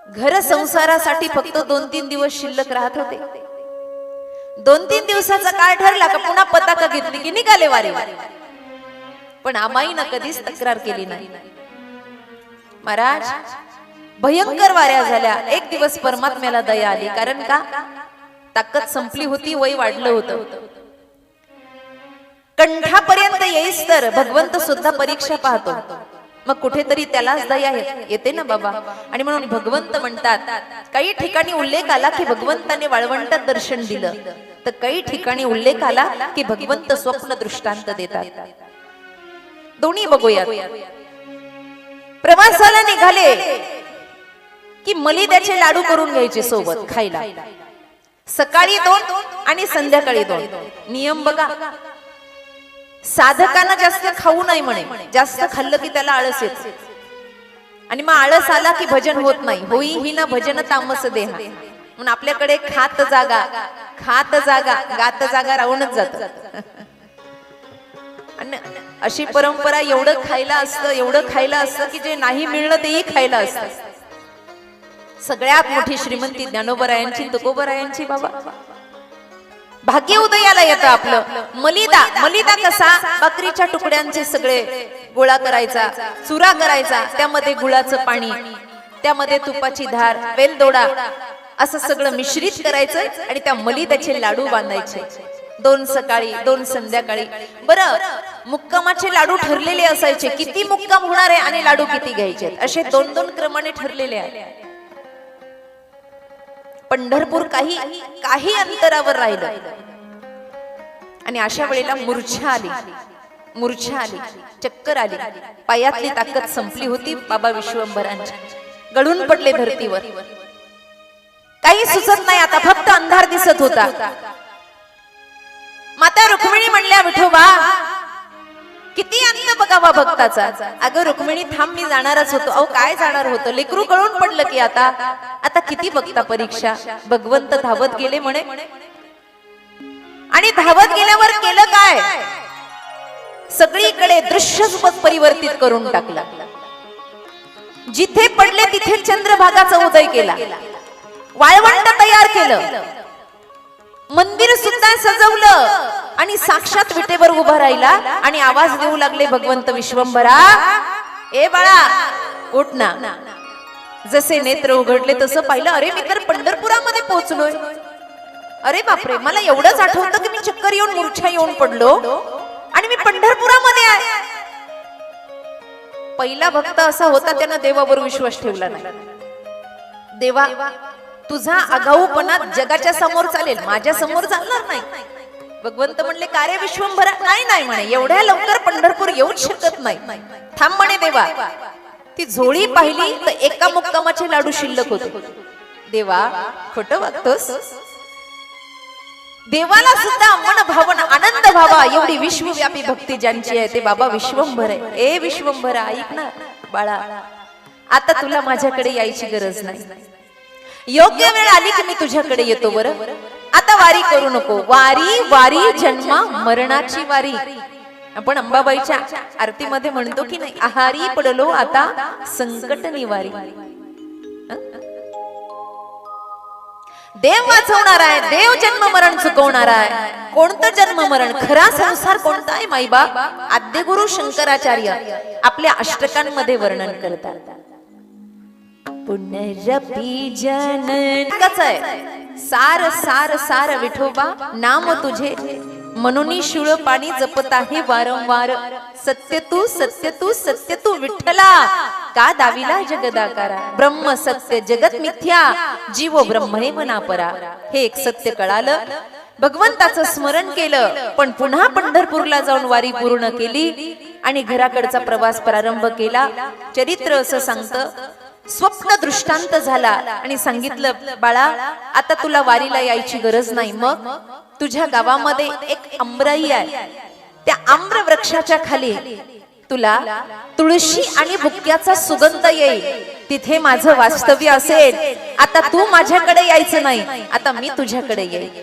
घर संसारासाठी फक्त 2-3 दिवस शिल्लक राहत होते. 2-3 दिवसाचा काळ ठरला का पुन्हा पताका घेतली की निघाले वारीवर. पण आमाईनं कधीच तक्रार केली नाही. महाराज भयंकर वाऱ्या झाल्या. एक दिवस परमात्म्याला दया आली. कारण का? ताकद संपली होती, वय वाढलं होतं. कंठापर्यंत येईस तर भगवंत सुद्धा परीक्षा पाहतो. मग कुठेतरी त्यालाच दया येते ना बाबा. आणि म्हणून भगवंत म्हणतात, काही ठिकाणी उल्लेख आला की भगवंताने वाळवंटात दर्शन दिलं, तर काही ठिकाणी उल्लेख आला की भगवंत स्वप्न दृष्टांत देतात. दोन्ही बघूया. प्रवासाला निघाले की मलिद्याचे लाडू करून घ्यायचे सोबत खायला. सकाळी 2 आणि संध्याकाळी 2. नियम बघा, साधकांना जास्त खाऊ नये म्हणे. जास्त खाल्लं की त्याला आळस येतो. आणि मग आळस आला की भजन होत नाही. होई ही ना भजन तामस देहा. म्हणून आपल्याकडे खात जागा गात जागा राहूनच जात. आणि अशी परंपरा एवढं खायला असतं की जे नाही मिळलं तेही खायला असतं. सगळ्यात मोठी श्रीमंती ज्ञानोबरायांची, तुकोबरायांची बाबा. भाग्य उदयाला येतं आपलं. मलिदा कसा? बकरीच्या तुकड्यांचे सगळे गोळा करायचा, चुरा करायचा, त्यामध्ये गुळाचं पाणी, त्यामध्ये तुपाची धार, वेलदोडा असं सगळं मिश्रित करायचं आणि त्या मलिदाचे लाडू बांधायचे. 2 सकाळी 2 संध्याकाळी. बरं, मुक्कामाचे लाडू ठरलेले असायचे. किती मुक्काम होणार आहे आणि लाडू किती घ्यायचे असे 2-2 क्रमाने ठरलेले आहे. पंढरपूर काही अंतरावर राहिलं. आणि अशा वेळेला मूर्छा आली, चक्कर आली. पायातली ताकद संपली होती बाबा विश्वंभरांची. गळून पडले धरतीवर. काही सुचत नाही आता, फक्त अंधार दिसत होता. माता रुक्मिणी म्हणल्या, विठोबा किती अंत बघावा भक्ताचा. अगं रुक्मिणी थांब, मी जाणारच होतो. अहो काय जाणार होतं? लेकरू गळून पडलं की आता किती बघता परीक्षा. भगवंत धावत गेले म्हणे. आणि धावत गेल्यावर केलं काय? सगळीकडे दृश्यच परिवर्तित करून टाकला. जिथे पडले तिथे चंद्रभागाचा उदय केला. वाळवंट तयार केलं. मंदिर सुद्धा सजवलं. आणि साक्षात विटेवर उभा राहिला आणि आवाज देऊ लागले भगवंत विश्वंभरा, ए बाळा उठ ना. जसे नेत्र उघडले तसं पाहिलं, अरे मी तर पंढरपुरामध्ये पोहोचलोय. अरे बापरे, मला एवढंच आठवतं की मी चक्कर येऊन मूर्छा येऊन पडलो आणि मी पंढरपुरामध्ये आहे. पहिला भक्त असा होता त्यानं देवावर विश्वास ठेवला नाही. देवा तुझा आगाऊपणा जगाच्या समोर चालेल, माझ्या समोर चालणार नाही. भगवंत म्हणले, का रे विश्वंभरा? नाही म्हणे, एवढ्या लवकर पंढरपूर येऊच शकत नाही. थांब म्हणे देवा. ती झोळी पाहिली तर एका मुक्कामाचे लाडू शिल्लक होते. देवा खोटं वागतोस? देवाला सुद्धा मन भावना आनंद व्हावा एवढी विश्वव्यापी भक्ती ज्यांची आहे ते बाबा विश्वंभर आहे. ए विश्वंभरा ऐक ना बाळा, आता तुला माझ्याकडे यायची गरज नाही. योग्य वेळ आली की मी तुझ्याकडे येतो. बरं आता वारी करू नको. वारी जन्मा मरणाची वारी. आपण अंबाबाईच्या आरतीमध्ये म्हणतो की नाही, आहारी पडलो आता संकट निवारी. देव वाचवणार आहे, देव जन्म मरण चुकवणार आहे. कोणतं जन्म मरण? खरा संसार कोणता आहे माईबाप? आद्य गुरु शंकराचार्य आपल्या अष्टकांमध्ये वर्णन करतात. पुनरपि जनन कच आहे. सार सार सार विठोबा नाम तुझे म्हणून शूळ पाणी जपत आहे वारंवार. सत्य तू विठ्ठला का दाविला जगदाकारा. ब्रह्म सत्य जगत मिथ्या जीव ब्रह्मैव नापरा. हे एक सत्य कळालं. भगवंताचं स्मरण केलं, पण पुन्हा पंढरपूरला जाऊन वारी पूर्ण केली आणि घराकडचा प्रवास प्रारंभ केला. चरित्र असं सांगतं, स्वप्न दृष्टांत झाला आणि सांगितलं, बाळा आता तुला वारीला यायची गरज नाही. मग तुझ्या गावामध्ये एक आंब्राई आहे. त्या आम्र वृक्षाच्या खाली तुला तुळशी आणि बुक्याचा सुगंध येईल. तिथे माझं वास्तव्य असेल. आता तू माझ्याकडे यायचं नाही, आता मी तुझ्याकडे येईल.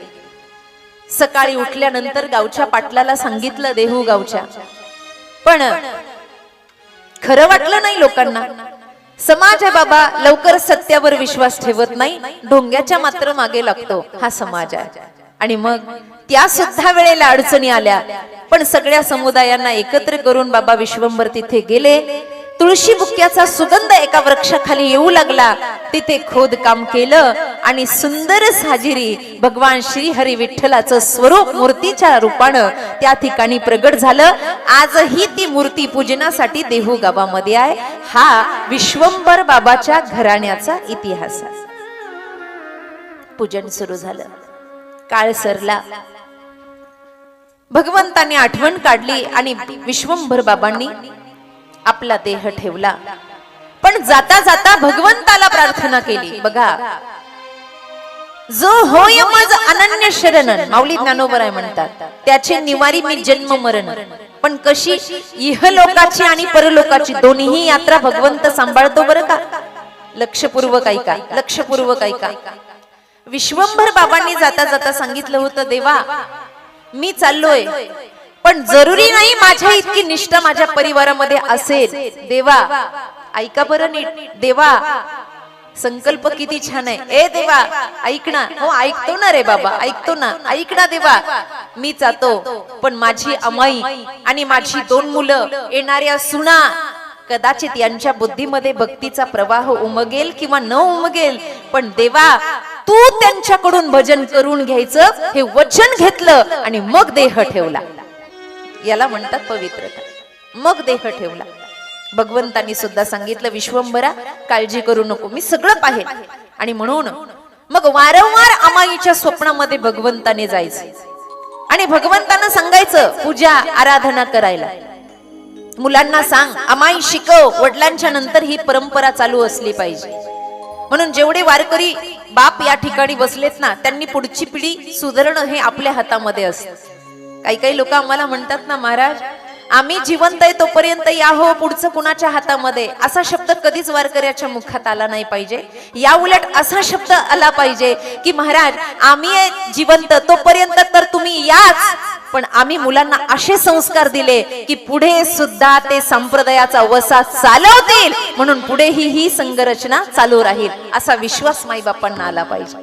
सकाळी उठल्यानंतर गावच्या पाटलाला सांगितलं, देहू गावच्या. पण खरं वाटलं नाही लोकांना. समाज आहे बाबा, लवकर सत्य सत्यावर विश्वास ठेवत नाही, ढोंग्याच्या मात्र मागे लागतो हा समाज आहे. आणि मग त्या सुद्धा वेळेला अडचणी आल्या, पण सगळ्या समुदायांना एकत्र करून बाबा विश्वंभर तिथे गेले. तुळशी बुक्याचा सुगंध एका वृक्षाखाली येऊ लागला. तिथे खोदकाम केलं आणि सुंदर साजिरी भगवान श्री हरी विठ्ठलाचं स्वरूप मूर्तीच्या रूपानं त्या ठिकाणी प्रगट झालं. आजही ती मूर्ती पूजनासाठी देहू गावामध्ये आहे. हा विश्वंभर बाबाच्या घराण्याचा इतिहास आहे. पूजन सुरू झालं, काळ सरला, भगवंताने आठवण काढली आणि विश्वंभर बाबांनी आपला देह ठेवला. पण जाता जाता भगवंताला प्रार्थना केली. बघा, जो होय मज अनन्य शरण, माऊली ज्ञानोबराय म्हणतात, त्याची निवारी मी जन्म मरण. पण कशी? इहलोकाची आणि परलोकाची दोन्ही यात्रा भगवंत सांभाळतो बरं का. लक्षपूर्वक ऐका, लक्षपूर्वक ऐका. विश्वंभर बाबांनी जाता जाता सांगितलं होतं, देवा मी चाललोय, पण जरुरी नाही माझ्या इतकी निष्ठा माझ्या परिवारामध्ये असेल. देवा ऐका बरं नीट, देवा संकल्प किती छान आहे. ए देवा ऐक ना. हो ऐकतो ना रे बाबा, ऐकतो ना, ऐक ना देवा. मी जातो, पण माझी अमाई आणि माझी 2 मुलं, येणाऱ्या सुना, कदाचित यांच्या बुद्धीमध्ये भक्तीचा प्रवाह उमगेल किंवा न उमगेल, पण देवा तू त्यांच्याकडून भजन करून घ्यायचं हे वचन घेतलं आणि मग देह ठेवला. याला म्हणतात पवित्रता. मग देह ठेवला. भगवंतांनी सुद्धा सांगितलं, विश्वंभरा काळजी करू नको, मी सगळं पाहेन. आणि म्हणून मग वारंवार अमाईच्या स्वप्नामध्ये भगवंताने जायचं आणि भगवंतांना सांगायचं पूजा आराधना करायला. मुलांना सांग, अमाई शिकव, वडिलांच्या नंतर ही परंपरा चालू असली पाहिजे. म्हणून जेवढे वारकरी बाप या ठिकाणी बसलेत ना, त्यांनी पुढची पिढी सुधारणं हे आपल्या हातामध्ये असतं. काही काही लोक आम्हाला म्हणतात ना, महाराज आम्ही जिवंत आहे तोपर्यंत या हो, पुढचं कुणाच्या हातामध्ये. असा शब्द कधीच वारकऱ्याच्या मुखात आला नाही पाहिजे. या उलट असा शब्द आला पाहिजे की महाराज आम्ही जिवंत तोपर्यंत तर तुम्ही याच, पण आम्ही मुलांना असे संस्कार दिले की पुढे सुद्धा ते संप्रदायाचा वसा चालवतील, म्हणून पुढेही ही संघरचना चालू राहील असा विश्वास माईबापांना आला पाहिजे.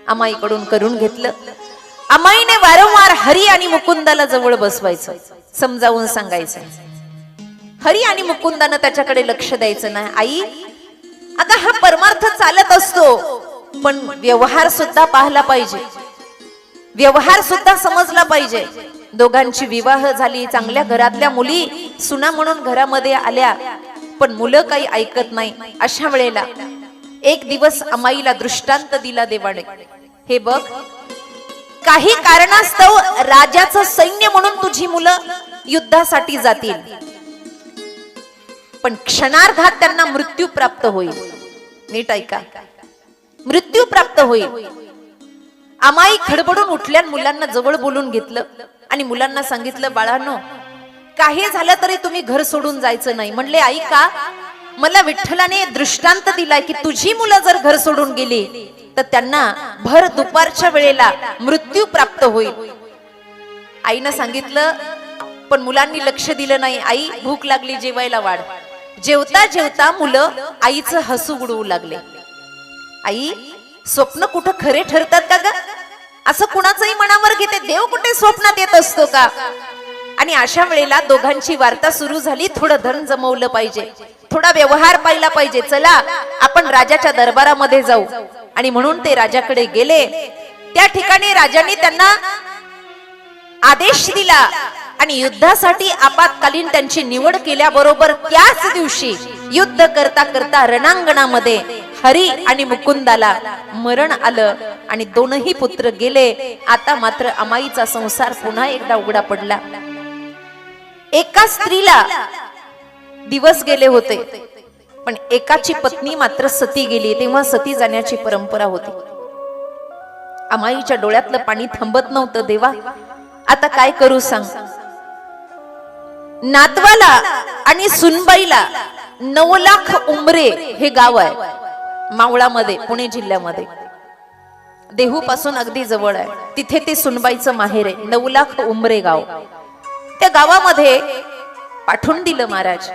अमाईकडून करून घेतलं. अमाईने वारंवार हरी आणि मुकुंदाला जवळ बसवायचं, समजावून सांगायचं. हरी आणि मुकुंदानं त्याच्याकडे लक्ष द्यायचं नाही. आई अगं हा परमार्थ चालत असतो, पण व्यवहार सुद्धा पाहला पाहिजे, व्यवहार सुद्धा समजला पाहिजे. दोघांची विवाह झाली, चांगल्या घरातल्या मुली सुना म्हणून घरामध्ये आल्या, पण मुलं काही ऐकत नाही. अशा वेळेला एक दिवस अमाईला दृष्टांत दिला देवाने. हे बघ, काही कारणास्तव राजाचं सैन्य म्हणून तुझी मुलं युद्धासाठी जातील, पण क्षणार्धात त्यांना मृत्यू प्राप्त होईल. नीट ऐका, मृत्यू प्राप्त होईल. अमाई खडबडून उठल्या, मुलांना जवळ बोलून घेतलं आणि मुलांना सांगितलं, बाळांनो काही झालं तरी तुम्ही घर सोडून जायचं नाही. म्हणले आई का? मला विठ्ठलाने दृष्टांत दिलाय की तुझी मुलं जर घर सोडून गेली तर त्यांना भर दुपारच्या वेळेला मृत्यू प्राप्त होईल. आईनं सांगितलं, पण मुलांनी लक्ष दिलं नाही. आई भूक लागली, जेवायला वाढ. जेवता जेवता मुलं आईचं हसू उडवू लागले. आई स्वप्न कुठं खरे ठरतात का ग? असं कुणाचंही मनावर घेते, देव कुठे स्वप्नात येत असतो का? आणि अशा वेळेला दोघांची वार्ता सुरू झाली. थोडं धन जमवलं पाहिजे, थोडा व्यवहार पाहिला पाहिजे. चला आपण राजाच्या दरबारामध्ये जाऊ. आणि म्हणून ते राजाकडे गेले. त्या ठिकाणी राजाने त्यांना आदेश दिला आणि युद्धासाठी आपत्कालीन त्यांची निवड केल्याबरोबर त्याच दिवशी युद्ध करता करता रणांगणामध्ये हरी आणि मुकुंदाला मरण आलं आणि दोनही पुत्र गेले. आता मात्र अमाईचा संसार पुन्हा एकदा उघडा पडला. एका स्त्रीला दिवस गेले होते, पण एकाची पत्नी मात्र सती गेली. तेव्हा सती जाण्याची परंपरा होती. अमाईच्या डोळ्यातलं पाणी थांबत नव्हतं. देवा आता काय करू सांग. नातवाला आणि सुनबाईला 9 लाख उमरे हे गाव आहे मावळामध्ये, पुणे जिल्ह्यामध्ये. देहू पासून अगदी जवळ आहे. तिथे ते सुनबाईचं माहेर आहे. 9 लाख उमरे गाव. त्या गावामध्ये पाठवून दिलं महाराज.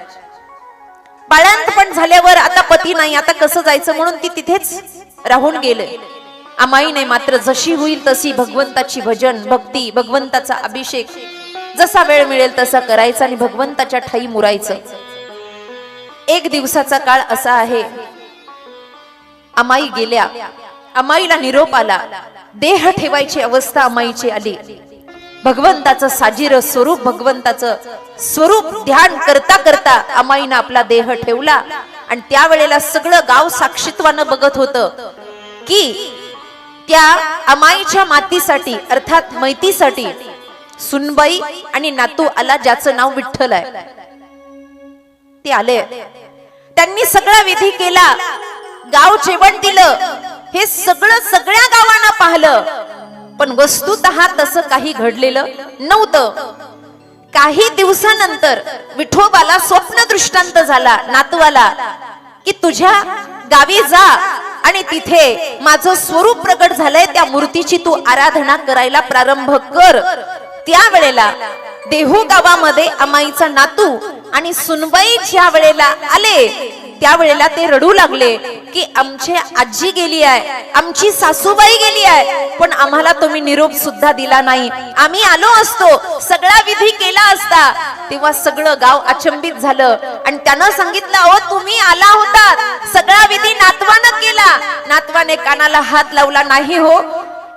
बाळंतपण झाल्यावर आता पती नाही, आता कसं जायचं म्हणून ती तिथेच राहून गेले. अमाईने मात्र जशी होईल तशी भगवंताची भजन भक्ती, भगवंताचा अभिषेक जसा वेळ मिळेल तसा करायचा आणि भगवंताच्या ठाई मुरायचं. एक दिवसाचा काळ असा आहे, अमाई गेल्या, अमाईला निरोप आला, देह ठेवायची अवस्था अमाईची आली. भगवंताचं साजिर स्वरूप, भगवंताचं स्वरूप ध्यान करता करता अमाईनं आपला देह ठेवला. आणि त्यावेळेला सगळं गाव साक्षीत्वानं बघत होतं की त्या अमाईच्या मातीसाठी अर्थात मैतीसाठी सुनबाई आणि नातू आला ज्याचं नाव विठ्ठल आहे. ते आले, त्यांनी सगळा विधी केला, गाव जेवण दिलं, हे सगळं सगळ्या गावांना पाहिलं. पण वस्तुतः तसं काही घडलेलं नव्हतं. काही दिवसानंतर विठोबाला स्वप्न दृष्टांत झाला नातवाला की तुझ्या गावी जा आणि तिथे माझं स्वरूप प्रगट झालंय, त्या मूर्तीची तू आराधना करायला प्रारंभ कर. त्यावेळेला देहू गावामध्ये अमाईचा नातू आणि सुनबाई ज्या वेळेला आले त्यावेळेला ते रडू लागले की आमची आजी गेली आहे, आमची सासूबाई गेली आहे, पण आम्हाला तुम्ही निरोप सुद्धा दिला नाही. आम्ही आलो असतो, सगळा विधी केला असता. तेव्हा सगळं गाव अचंबित झालं आणि त्यानं सांगितलं, अहो तुम्ही आला होता, सगळा विधी नातवानं केला. नातवाने कानाला हात लावला, नाही हो,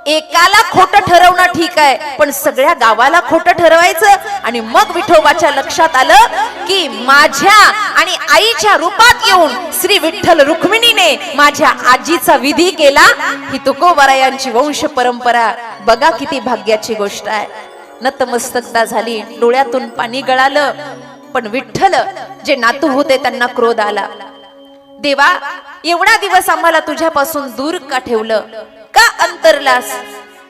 एकाला खोटं ठरवणं ठीक आहे, पण सगळ्या गावाला खोटं ठरवायचं. आणि मग विठोबाच्या लक्षात आलं की माझ्या आणि आईच्या रूपात येऊन श्री विठ्ठल रुक्मिणीने माझ्या आजीचा विधी केला. ही तुकोबारायांची वंश परंपरा बघा, किती भाग्याची गोष्ट आहे. नतमस्तकता झाली, डोळ्यातून पाणी गळालं. पण विठ्ठल जे नातू होते त्यांना क्रोध आला, देवा एवढा दिवस आम्हाला तुझ्यापासून दूर का ठेवलं, का अंतरलास,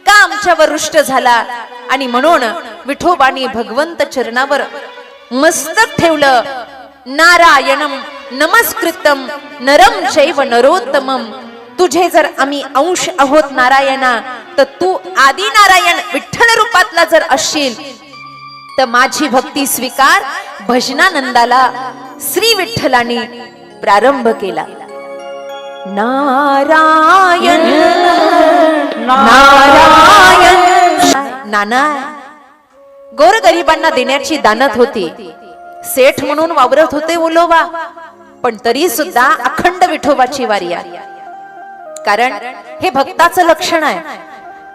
का आमच्यावर रुष्ट झाला. आणि म्हणून विठोबानी भगवंत चरणावर मस्तक ठेवलं. नारायणम नमस्कृतम नरम चैव नरोत्तमम. तुझे जर आम्ही अंश आहोत नारायणा, तर तू आदि नारायण विठ्ठल रूपातला जर असशील तर माझी भक्ती स्वीकार. भजनानंदाला श्री विठ्ठलाने प्रारंभ केला. नारायण नारायण. नाना गोरगरिबांना देण्याची दानत होती, सेठ म्हणून वावरत होते उलोबा, पण तरी सुद्धा अखंड विठोबाची वारी आहे. कारण हे भक्ताचं लक्षण आहे.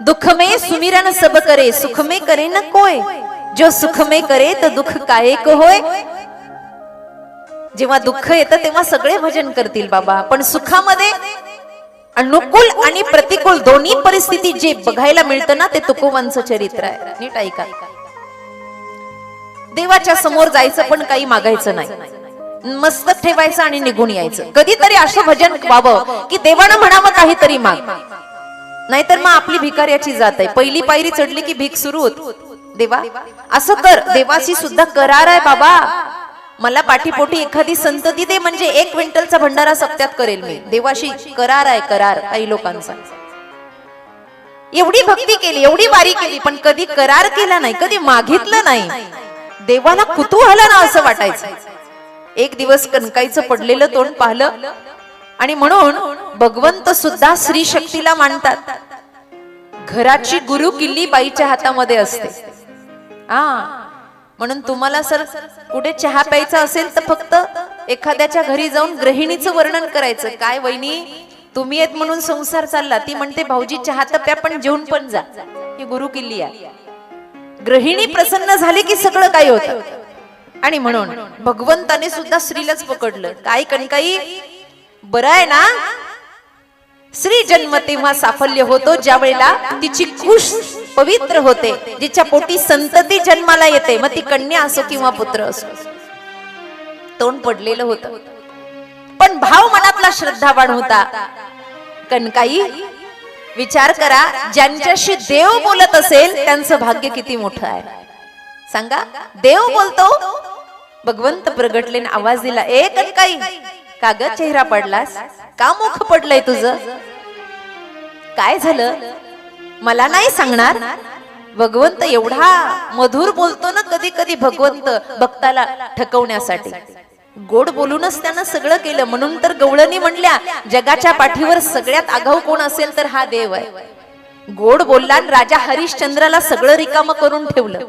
दुख में सुमिरन सब करे, सुख में करे न कोय, जो सुख में करे तर दुख काहे को होय. जेव्हा दुःख येतं तेव्हा सगळे भजन करतील बाबा, पण सुखामध्ये अनुकूल आणि प्रतिकूल दोन्ही परिस्थिती जे बघायला मिळतं ना, ते तुकोबांचं चरित्र आहे. नीट ऐका, देवाच्या समोर जायचं पण काही मागायचं नाही, मस्तक ठेवायचं आणि निघून यायचं. कधीतरी असं भजन व्हावं की देवानं म्हणावं काहीतरी माग, नाहीतर मग आपली भिकाऱ्याची जात आहे. पहिली पायरी चढली की भीक सुरू होत. देवा असं कर, देवाशी सुद्धा करार आहे बाबा, मला पाठीपोटी एखादी संतती दे, म्हणजे 1 क्विंटलचा भंडारा सप्त्यात करेल मी. देवाशी करार आहे, करार काही लोकांचा. एवढी भक्ती केली, एवढी वारी केली, पण कधी करार केला नाही, कधी मागितलं नाही. देवाला कुतूहल ना असं वाटायचं. एक दिवस कणकाईचं पडलेलं तोंड पाहिलं आणि म्हणून भगवंत सुद्धा स्त्री शक्तीला मानतात. घराची गुरु किल्ली बाईच्या हातामध्ये असते. म्हणून तुम्हाला सर कुठे चहा प्यायचा असेल तर फक्त एखाद्याच्या घरी जाऊन गृहिणीचं वर्णन करायचं. काय वहिनी तुम्ही येत म्हणून संसार चालला, ती म्हणते भाऊजी चहा तर प्या पण जेवून पण जा. ही गुरु किल्ली आहे. गृहिणी प्रसन्न झाली की सगळं काही होतं. आणि म्हणून भगवंताने सुद्धा स्त्रीलाच पकडलं. काय कणकाई बरं आहे ना, स्त्री जन्म तेव्हा साफल्य होतो ज्या वेळेला तिची कुश पवित्र होते, जिच्या पोटी संतती जन्माला येते, मग ती कन्या असो किंवा पुत्र असो. तोंड पडलेलं होतं, पण भाव मनातला श्रद्धावान होता. कणकाई विचार करा, ज्यांच्याशी देव बोलत असेल त्यांचं भाग्य किती मोठं आहे. सांगा, देव बोलतो, भगवंत प्रगटले, आवाज दिला, ए कणकाई का ग चेहरा पडलास, का मुख पडलंय तुझं, काय झालं, मला नाही सांगणार. भगवंत एवढा मधुर बोलतो ना कधी कधी भगवंत भक्ताला ठकवण्यासाठी. गोड बोलूनच त्यानं सगळं केलं. म्हणून तर गवळणी म्हणल्या, जगाच्या पाठीवर सगळ्यात आगाऊ कोण असेल तर हा देव आहे. गोड बोलला आणि राजा हरिश्चंद्राला सगळं रिकामं करून ठेवलं.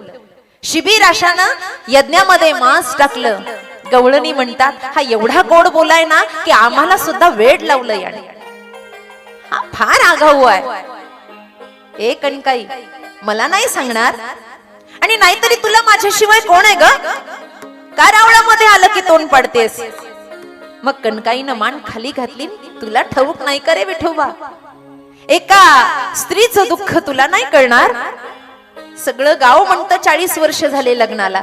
शिबीर अशानं यज्ञामध्ये मांस टाकलं. गवळणी म्हणतात, हा एवढा गोड बोलाय ना की आम्हाला सुद्धा वेड लावलं याने. हा फार आगाऊ आहे. ए कणकाई, मला नाही सांगणार आणि नाहीतरी तुला माझ्याशिवाय कोण आहे ग? का रावळामध्ये आलं की तोंड पडतेस? मग कणकाईनं मान खाली घातली. तुला ठाऊक नाही करे विठोबा, एका स्त्रीचं दुःख तुला नाही कळणार. सगळं गाव म्हणतं 40 वर्ष झाले लग्नाला,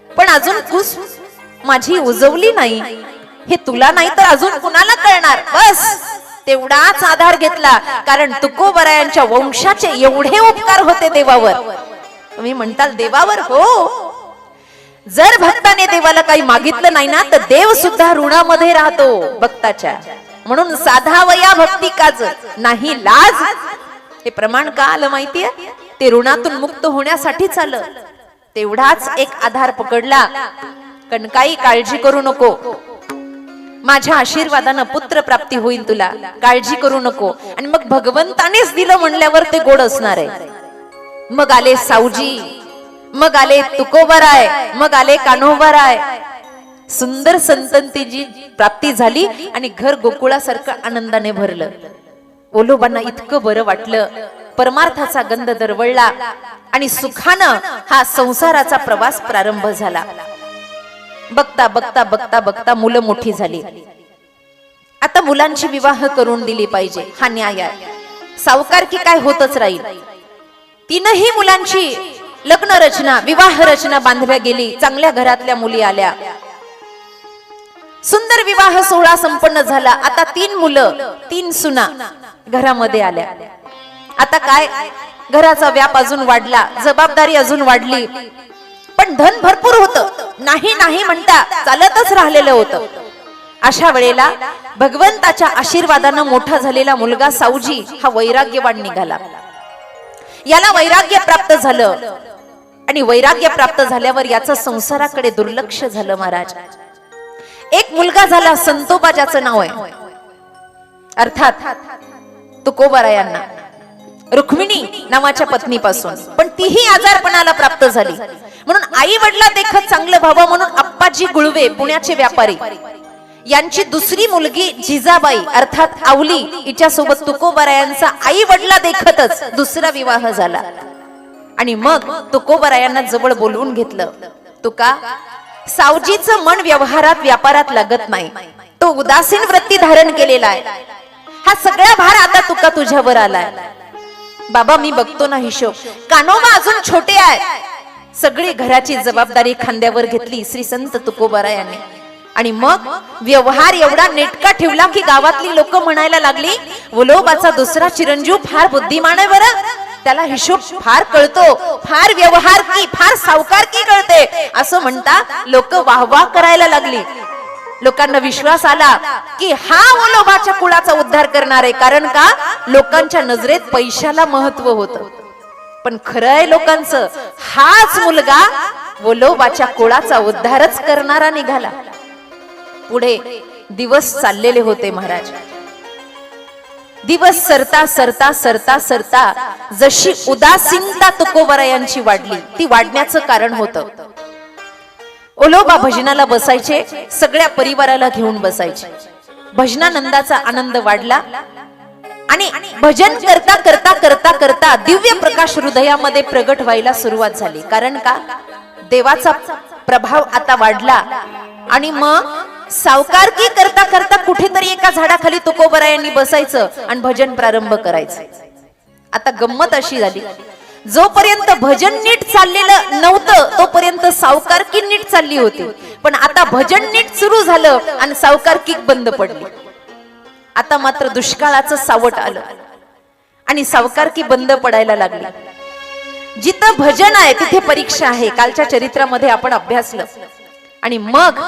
पण अजून कुस माझी उजवली नाही. हे तुला नाही तर अजून कुणाला कळणार? बस तेवढाच आधार घेतला, कारण तुकोबरायांच्या वंशाचे एवढे उपकार होते देवावर. तुम्ही म्हणताल देवावर? हो, जर भक्ताने देवाला काही मागितलं नाही ना तर देव सुद्धा ऋणामध्ये राहतो भक्ताच्या. म्हणून साधावया भक्ती काज नाही लाज. हे प्रमाण का आलं माहितीये? ते ऋणातून मुक्त होण्यासाठीच आलं. तेवढाच एक आधार पकडला. कणकाई, काळजी करू नको, माझ्या आशीर्वादानं पुत्र प्राप्ती होईल तुला, काळजी करू नको. आणि मग भगवंतानेच दिलं म्हणल्यावर ते गोड असणार आहे. मग आले सावजी, मग आले तुकोबराय, मग आले कान्होबराय. सुंदर संततीची प्राप्ती झाली आणि घर गोकुळासारखं आनंदाने भरलं. ओलोबांना इतकं बरं वाटलं. परमार्थाचा गंध दरवळला आणि सुखानं हा संसाराचा प्रवास प्रारंभ झाला. बघता बघता बघता बघता मुलं मोठी झाली. आता मुलांची विवाह करून दिली पाहिजे, हा न्याय आहे. सावकारकी काय होतच राहील. तीनही मुलांची लग्न रचना, विवाह रचना बांधल्या गेली. चांगल्या घरातल्या मुली आल्या. सुंदर विवाह सोहळा संपन्न झाला. आता 3 मुलं, 3 सुना घरामध्ये आल्या. आता काय, घराचा व्याप अजून वाढला, जबाबदारी अजून वाढली. पण धन भरपूर होतं, नाही नाही म्हणता चालतच राहिलेलं होतं. अशा वेळेला भगवंताच्या आशीर्वादानं मोठा झालेला मुलगा सावजी हा वैराग्यवान निघाला. याला वैराग्य प्राप्त झालं आणि वैराग्य प्राप्त झाल्यावर याचं संसाराकडे दुर्लक्ष झालं महाराज. एक मुलगा झाला संतोबा, ज्याचं नाव आहे, अर्थात तुकोबरायांना रुक्मिणी नावाच्या पत्नीपासून. पण तीही आजारपणाला प्राप्त झाली. म्हणून आई वडिला देखत चांगलं व्हावं म्हणून अप्पाजी गुळवे, पुण्याचे व्यापारी, यांची दुसरी मुलगी जिजाबाई अर्थात आवली, हिच्या सोबत तुकोबरायांचा आई वडिला देखतच दुसरा विवाह झाला. आणि मग तुकोबरायांना जवळ बोलवून घेतलं. तुका, सावजीचं मन व्यवहारात व्यापारात लागत नाही. तो उदासीन वृत्ती धारण केलेला आहे. हा सगळा भार आता तुका तुझ्यावर आलाय. बाबा मी बघतो ना हिशोब. कान्होबा अजून छोटे आहे. सगळी घराची जबाबदारी खांद्यावर घेतली श्री संत तुकोबरायांनी. आणि मग व्यवहार एवढा नेटका ठेवला की गावातली लोक म्हणायला लागली, वलोबाचा दुसरा चिरंजीव फार बुद्धिमान आहे बरं, त्याला हिशोब फार कळतो, फार व्यवहार की, फार सावकार की कळते, असं म्हणता लोक वाहवा करायला लागली. लोकांना विश्वास आला की हा वलोबाच्या कुळाचा उद्धार करणार आहे. कारण का, लोकांच्या नजरेत पैशाला महत्व होतं. पण खरं आहे लोकांचं, हाच मुलगा वलोबाच्या कुळाचा उद्धारच करणारा निघाला. पुढे दिवस चाललेले होते महाराज. दिवस सरता सरता सरता सरता जशी उदासीनता तुकोबरायांची वाढली, ती वाढण्याचं कारण होतं, ओलोबा भजनाला बसायचे, सगळ्या परिवाराला घेऊन बसायचे. भजनानंदाचा आनंद वाढला आणि भजन करता करता करता करता दिव्य प्रकाश हृदयामध्ये प्रगट व्हायला सुरुवात झाली. कारण का, देवाचा प्रभाव आता वाढला. आणि मग सावकारकी करता करता कुठेतरी एका झाडाखाली तुकोबरायांनी बसायचं आणि भजन प्रारंभ करायचं. आता गंमत अशी झाली, जोपर्यंत भजन नीट चाललेलं नव्हतं तोपर्यंत सावकारकी नीट चालली होती. पण आता भजन नीट सुरू झालं आणि सावकारकी बंद पडली. आता मात्र दुष्काळाचं सावट आलं आणि सावकारकी बंद पडायला लागली. जिथं भजन आहे तिथे परीक्षा आहे, कालच्या चरित्रामध्ये आपण अभ्यासलं. आणि मग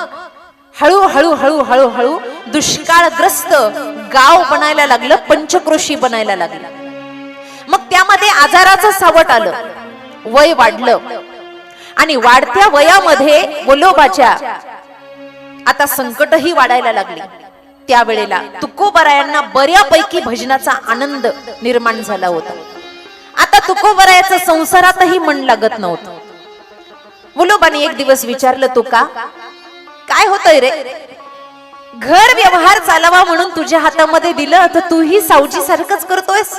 हळूहळू हळूहळू हळू दुष्काळग्रस्त गाव बनायला लागलं, पंचक्रोशी बनायला लागलं. मग त्यामध्ये आजाराचं सावट आलं, वय वाढलं आणि वाढत्या वयामध्ये वलोबाच्या आता संकटही वाढायला लागली. त्यावेळेला तुकोबरायांना बऱ्यापैकी भजनाचा आनंद निर्माण झाला होता. आता तुकोबरायाचं संसारातही मन लागत नव्हतं. मुलोबाने एक दिवस विचारलं, तुका काय होतंय रे? घर व्यवहार चालावा म्हणून तुझ्या हातामध्ये दिलं, तर तूही सावजी सारखंच करतोयस.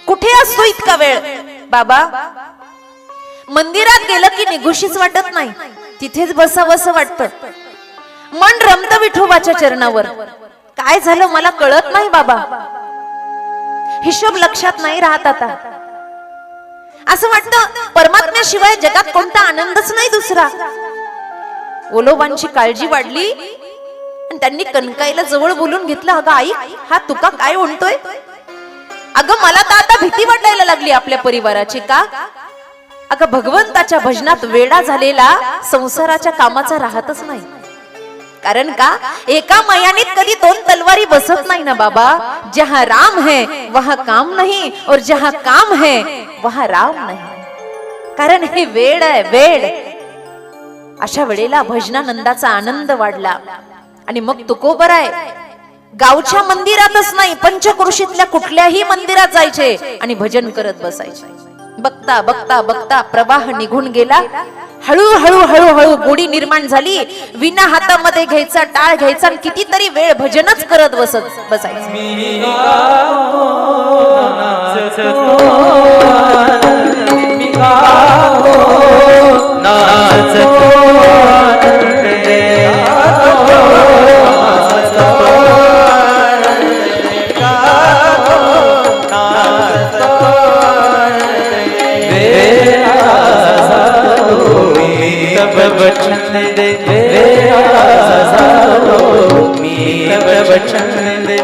कुठे असतो इतका वेळ? बाबा, मंदिरात गेलं की निघूशीच वाटत नाही, तिथेच बसावंसं वाटतं. मन रमतं विठोबाच्या चरणावर. काय झालं मला कळत नाही बाबा. हिशोब लक्षात नाही राहत. आता असं वाटतं परमात्म्याशिवाय जगात कोणता आनंदच नाही दुसरा. ओलोबांची काळजी वाढली आणि त्यांनी कनकाईला जवळ बोलून घेतलं. अगं आई, हा तुका काय म्हणतोय? अगं मला तर आता भीती वाटायला लागली आपल्या परिवाराची. का? अगं भगवंताच्या भजनात वेडा झालेला संसाराच्या कामाचा राहतच नाही. कारण का? एका मयानीत कधी दोन तलवारी बसत नाही ना बाबा. जहां राम है वहां काम नहीं, और जहां काम है वहां राम नहीं. कारण हे वेड आहे, वेड. अशा वेळेला भजनानंदाचा आनंद वाढला. आणि मग तुकोबराय गावच्या मंदिरातच नाही, पंचक्रोशीतल्या कुठल्याही मंदिरात जायचे आणि भजन करत बसायचे. बघता बघता बघता प्रवाह निघून गेला. हळूहळू हळूहळू गोडी निर्माण झाली. विना हातामध्ये घ्यायचा, टाळ घ्यायचा, कितीतरी वेळ भजनच करत बसायचं. वचन दे मी वचन दे